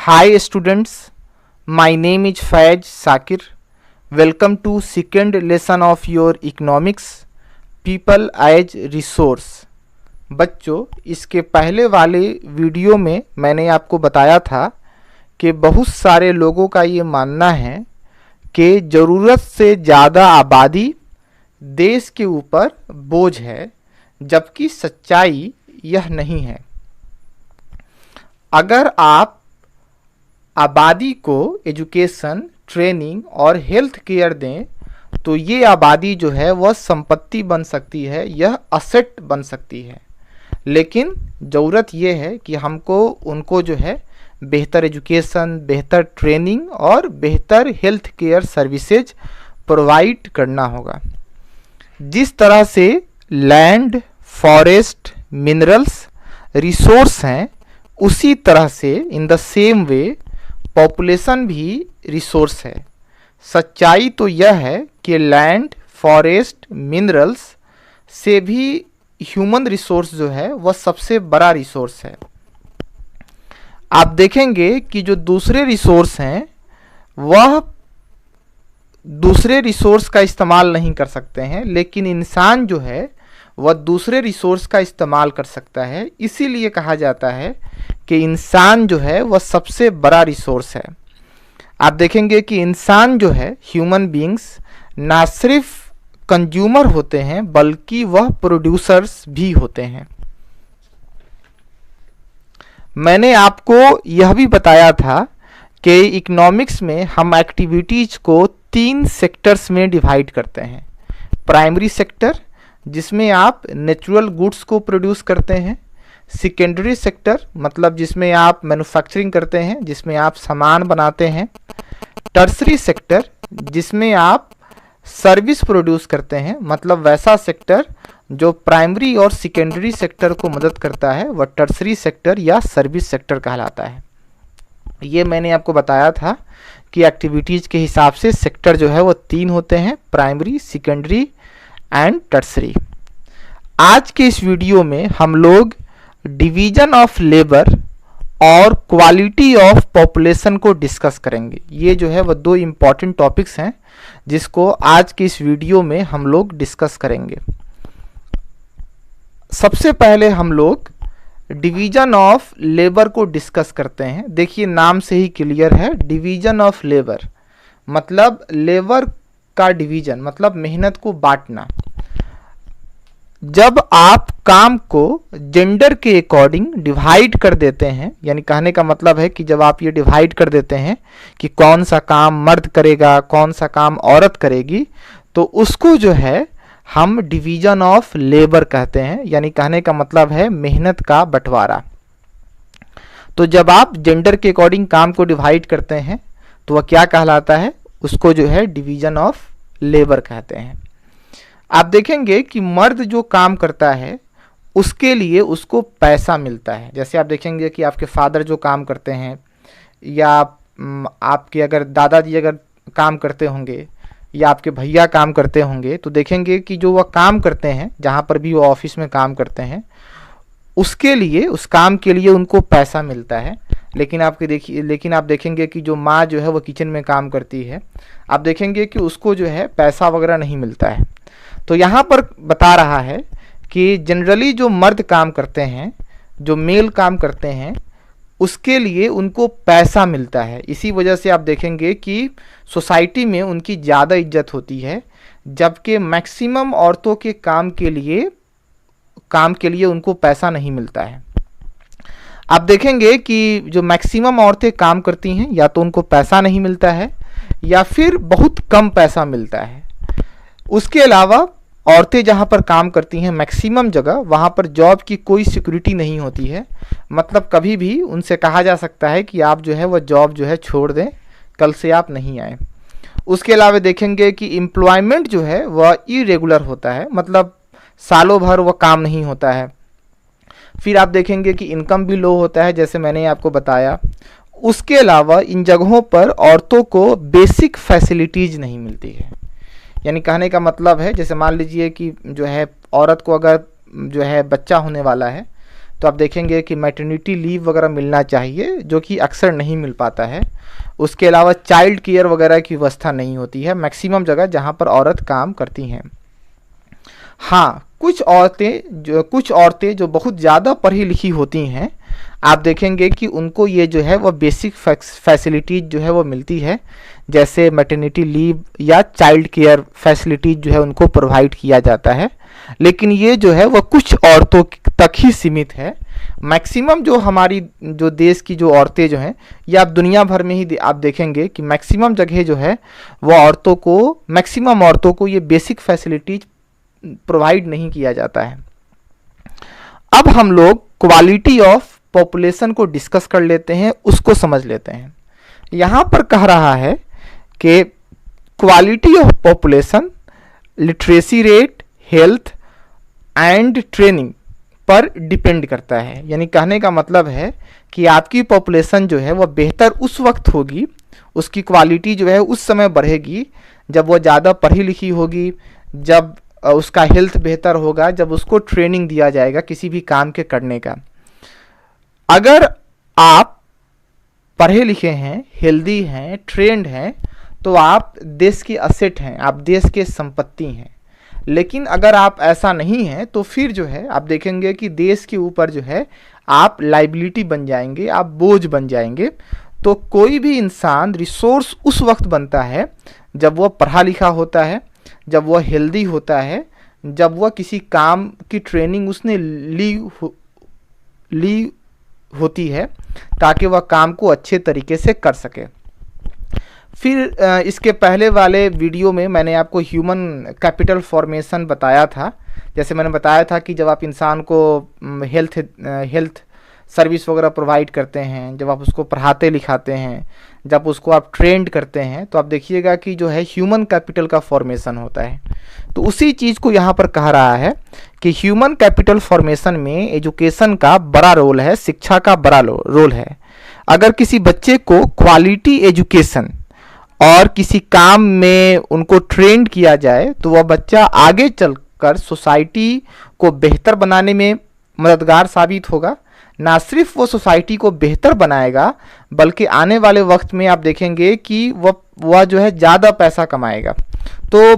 Hi students, my name is Faiz Sakir. Welcome to second lesson of your economics, people as resource. बच्चों, इसके पहले वाले video में मैंने आपको बताया था कि बहुत सारे लोगों का ये मानना है कि ज़रूरत से ज़्यादा आबादी देश के ऊपर बोझ है, जबकि सच्चाई यह नहीं है। अगर आप आबादी को एजुकेशन, ट्रेनिंग और हेल्थ केयर दें तो ये आबादी जो है वह संपत्ति बन सकती है, यह असेट बन सकती है। लेकिन ज़रूरत ये है कि हमको उनको जो है बेहतर एजुकेशन, बेहतर ट्रेनिंग और बेहतर हेल्थ केयर सर्विसेज प्रोवाइड करना होगा। जिस तरह से लैंड, फॉरेस्ट, मिनरल्स रिसोर्स हैं, उसी तरह से in the same way population भी रिसोर्स है। सच्चाई तो यह है कि लैंड, फॉरेस्ट, मिनरल्स से भी ह्यूमन रिसोर्स जो है वह सबसे बड़ा रिसोर्स है। आप देखेंगे कि जो दूसरे रिसोर्स हैं वह दूसरे रिसोर्स का इस्तेमाल नहीं कर सकते हैं, लेकिन इंसान जो है वह दूसरे रिसोर्स का इस्तेमाल कर सकता है। इसीलिए कहा जाता है कि इंसान जो है वह सबसे बड़ा रिसोर्स है। आप देखेंगे कि इंसान जो है, ह्यूमन बीइंग्स, ना सिर्फ कंज्यूमर होते हैं बल्कि वह प्रोड्यूसर्स भी होते हैं। मैंने आपको यह भी बताया था कि इकोनॉमिक्स में हम एक्टिविटीज को 3 सेक्टर्स में डिवाइड करते हैं। प्राइमरी सेक्टर, जिसमें आप नेचुरल गुड्स को प्रोड्यूस करते हैं। सेकेंडरी सेक्टर, मतलब जिसमें आप मैन्युफैक्चरिंग करते हैं, जिसमें आप सामान बनाते हैं। टर्सरी सेक्टर, जिसमें आप सर्विस प्रोड्यूस करते हैं, मतलब वैसा सेक्टर जो प्राइमरी और सेकेंडरी सेक्टर को मदद करता है वह टर्सरी सेक्टर या सर्विस सेक्टर कहलाता है। ये मैंने आपको बताया था कि एक्टिविटीज़ के हिसाब से सेक्टर जो है वो 3 होते हैं, प्राइमरी, सेकेंडरी एंड टर्सरी। आज के इस वीडियो में हम लोग डिवीजन ऑफ लेबर और क्वालिटी ऑफ पॉपुलेशन को डिस्कस करेंगे। ये जो है वह 2 इम्पॉर्टेंट टॉपिक्स हैं जिसको आज के इस वीडियो में हम लोग डिस्कस करेंगे। सबसे पहले हम लोग डिवीजन ऑफ लेबर को डिस्कस करते हैं। देखिए, नाम से ही क्लियर है, डिवीजन ऑफ लेबर मतलब लेबर का डिवीजन, मतलब मेहनत को बांटना। जब आप काम को जेंडर के अकॉर्डिंग डिवाइड कर देते हैं, यानी कहने का मतलब है कि जब आप ये डिवाइड कर देते हैं कि कौन सा काम मर्द करेगा, कौन सा काम औरत करेगी, तो उसको जो है हम डिवीजन ऑफ लेबर कहते हैं। यानी कहने का मतलब है मेहनत का बंटवारा। तो जब आप जेंडर के अकॉर्डिंग काम को डिवाइड करते हैं तो वह क्या कहलाता है? उसको जो है डिवीजन ऑफ लेबर कहते हैं। आप देखेंगे कि मर्द जो काम करता है उसके लिए उसको पैसा मिलता है। जैसे आप देखेंगे कि आपके फादर जो काम करते हैं या आपके अगर दादाजी अगर काम करते होंगे या आपके भैया काम करते होंगे, तो देखेंगे कि जो वह काम करते हैं, जहाँ पर भी वो ऑफिस में काम करते हैं, उसके लिए, उस काम के लिए उनको पैसा मिलता है। लेकिन आप देखेंगे कि जो माँ जो है वो किचन में काम करती है, आप देखेंगे कि उसको जो है पैसा वगैरह नहीं मिलता है। तो यहाँ पर बता रहा है कि जनरली जो मर्द काम करते हैं, जो मेल काम करते हैं, उसके लिए उनको पैसा मिलता है। इसी वजह से आप देखेंगे कि सोसाइटी में उनकी ज़्यादा इज्जत होती है, जबकि मैक्सिमम औरतों के काम के लिए उनको पैसा नहीं मिलता है। आप देखेंगे कि जो मैक्सिमम औरतें काम करती हैं, या तो उनको पैसा नहीं मिलता है या फिर बहुत कम पैसा मिलता है। उसके अलावा औरतें जहाँ पर काम करती हैं मैक्सिमम जगह, वहाँ पर जॉब की कोई सिक्योरिटी नहीं होती है। मतलब कभी भी उनसे कहा जा सकता है कि आप जो है वह जॉब जो है छोड़ दें, कल से आप नहीं आए। उसके अलावा देखेंगे कि एम्प्लॉयमेंट जो है वह इरेगुलर होता है, मतलब सालों भर वह काम नहीं होता है। फिर आप देखेंगे कि इनकम भी लो होता है, जैसे मैंने आपको बताया। उसके अलावा इन जगहों पर औरतों को बेसिक फैसिलिटीज़ नहीं मिलती है। यानी कहने का मतलब है, जैसे मान लीजिए कि जो है औरत को अगर जो है बच्चा होने वाला है, तो आप देखेंगे कि मैटरनिटी लीव वगैरह मिलना चाहिए, जो कि अक्सर नहीं मिल पाता है। उसके अलावा चाइल्ड केयर वगैरह की व्यवस्था नहीं होती है मैक्सिमम जगह जहाँ पर औरत काम करती हैं। हाँ, कुछ औरतें जो बहुत ज़्यादा पढ़ी लिखी होती हैं, आप देखेंगे कि उनको ये जो है वह बेसिक फैसिलिटीज जो है वो मिलती है, जैसे मैटरनिटी लीव या चाइल्ड केयर फैसिलिटीज जो है उनको प्रोवाइड किया जाता है। लेकिन ये जो है वह कुछ औरतों तक ही सीमित है। मैक्सिमम जो हमारी जो देश की जो औरतें जो हैं, या आप दुनिया भर में ही आप देखेंगे कि मैक्सिमम जगह जो है वो मैक्सिमम औरतों को ये बेसिक फैसिलिटीज प्रोवाइड नहीं किया जाता है। अब हम लोग क्वालिटी ऑफ पॉपुलेशन को डिस्कस कर लेते हैं, उसको समझ लेते हैं। यहाँ पर कह रहा है कि quality of population literacy rate, health and training पर डिपेंड करता है। यानी कहने का मतलब है कि आपकी पॉपुलेशन जो है वह बेहतर उस वक्त होगी, उसकी क्वालिटी जो है उस समय बढ़ेगी जब वह ज़्यादा पढ़ी लिखी होगी, जब उसका हेल्थ बेहतर होगा, जब उसको ट्रेनिंग दिया जाएगा किसी भी काम के करने का। अगर आप पढ़े लिखे हैं, हेल्दी हैं, ट्रेंड हैं, तो आप देश के असेट हैं, आप देश के संपत्ति हैं। लेकिन अगर आप ऐसा नहीं हैं तो फिर जो है आप देखेंगे कि देश के ऊपर जो है आप लाइबिलिटी बन जाएंगे, आप बोझ बन जाएंगे। तो कोई भी इंसान रिसोर्स उस वक्त बनता है जब वह पढ़ा लिखा होता है, जब वह हेल्दी होता है, जब वह किसी काम की ट्रेनिंग उसने ली होती है ताकि वह काम को अच्छे तरीके से कर सके। फिर इसके पहले वाले वीडियो में मैंने आपको ह्यूमन कैपिटल फॉर्मेशन बताया था। जैसे मैंने बताया था कि जब आप इंसान को हेल्थ सर्विस वगैरह प्रोवाइड करते हैं, जब आप उसको पढ़ाते लिखाते हैं, जब उसको आप ट्रेंड करते हैं, तो आप देखिएगा कि जो है ह्यूमन कैपिटल का फॉर्मेशन होता है। तो उसी चीज़ को यहाँ पर कह रहा है कि ह्यूमन कैपिटल फॉर्मेशन में एजुकेशन का बड़ा रोल है, शिक्षा का बड़ा रोल है। अगर किसी बच्चे को क्वालिटी एजुकेशन और किसी काम में उनको ट्रेंड किया जाए तो वह बच्चा आगे चलकर सोसाइटी को बेहतर बनाने में मददगार साबित होगा। ना सिर्फ वो सोसाइटी को बेहतर बनाएगा बल्कि आने वाले वक्त में आप देखेंगे कि वह जो है ज़्यादा पैसा कमाएगा, तो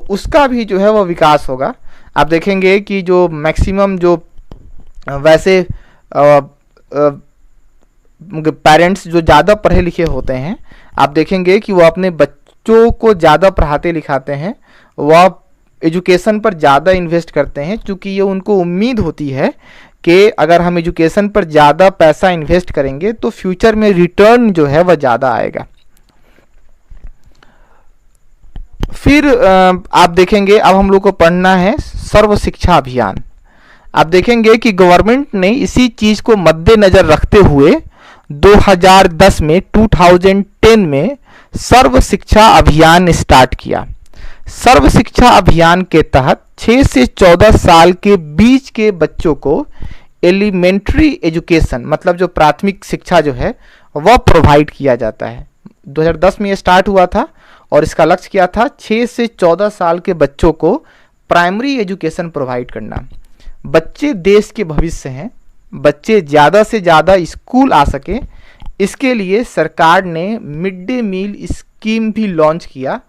उसका भी जो है वह विकास होगा। आप देखेंगे कि जो मैक्सिमम जो वैसे पेरेंट्स जो ज़्यादा पढ़े लिखे होते हैं, आप देखेंगे कि वो अपने बच्चों को ज़्यादा पढ़ाते लिखाते हैं, वह एजुकेशन पर ज़्यादा इन्वेस्ट करते हैं, क्योंकि ये उनको उम्मीद होती है कि अगर हम एजुकेशन पर ज़्यादा पैसा इन्वेस्ट करेंगे तो फ्यूचर में रिटर्न जो है वह ज़्यादा आएगा। फिर आप देखेंगे अब हम लोग को पढ़ना है सर्व शिक्षा अभियान। आप देखेंगे कि गवर्नमेंट ने इसी चीज़ को मद्देनज़र रखते हुए 2010 में सर्व शिक्षा अभियान स्टार्ट किया। सर्व शिक्षा अभियान के तहत 6 से 14 साल के बीच के बच्चों को एलिमेंट्री एजुकेशन, मतलब जो प्राथमिक शिक्षा जो है वह प्रोवाइड किया जाता है। 2010 में ये स्टार्ट हुआ था और इसका लक्ष्य क्या था? 6 से 14 साल के बच्चों को प्राइमरी एजुकेशन प्रोवाइड करना। बच्चे देश के भविष्य हैं, बच्चे ज़्यादा से ज़्यादा स्कूल आ सके, इसके लिए सरकार ने मिड डे मील स्कीम भी लॉन्च किया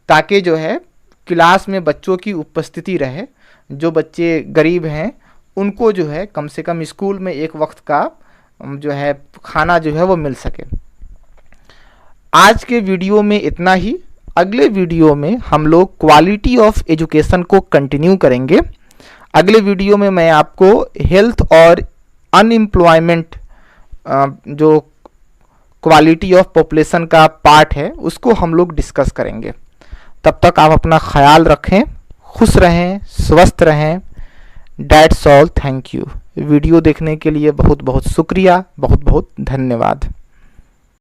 ताकि जो है क्लास में बच्चों की उपस्थिति रहे। जो बच्चे गरीब हैं उनको जो है कम से कम स्कूल में एक वक्त का जो है खाना जो है वो मिल सके। आज के वीडियो में इतना ही। अगले वीडियो में हम लोग क्वालिटी ऑफ एजुकेशन को कंटिन्यू करेंगे। अगले वीडियो में मैं आपको हेल्थ और अनएम्प्लॉयमेंट जो क्वालिटी ऑफ पॉपुलेशन का पार्ट है उसको हम लोग डिस्कस करेंगे। तब तक आप अपना ख्याल रखें, खुश रहें, स्वस्थ रहें। That's all, thank you. Video देखने के लिए बहुत बहुत शुक्रिया, बहुत बहुत धन्यवाद।